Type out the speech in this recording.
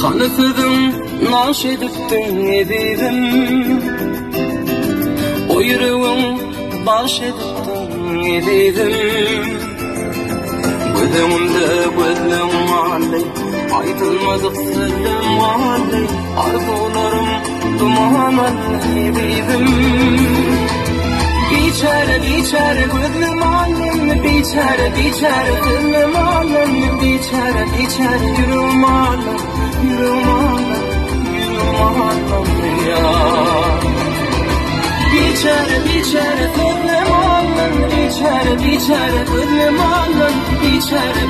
Kanıtıdım, naş ediptin edeydim. O yüreğim baş ediptin edeydim. Gözümde gözüm aley, aydılmadık sözüm aley. Arzularım duman edeydim. Biçare gözüm alem, biçare gözüm alem, biçare yüreğim alem, yüreğim alem ya. Biçare gözüm alem, biçare gözüm alem, biçare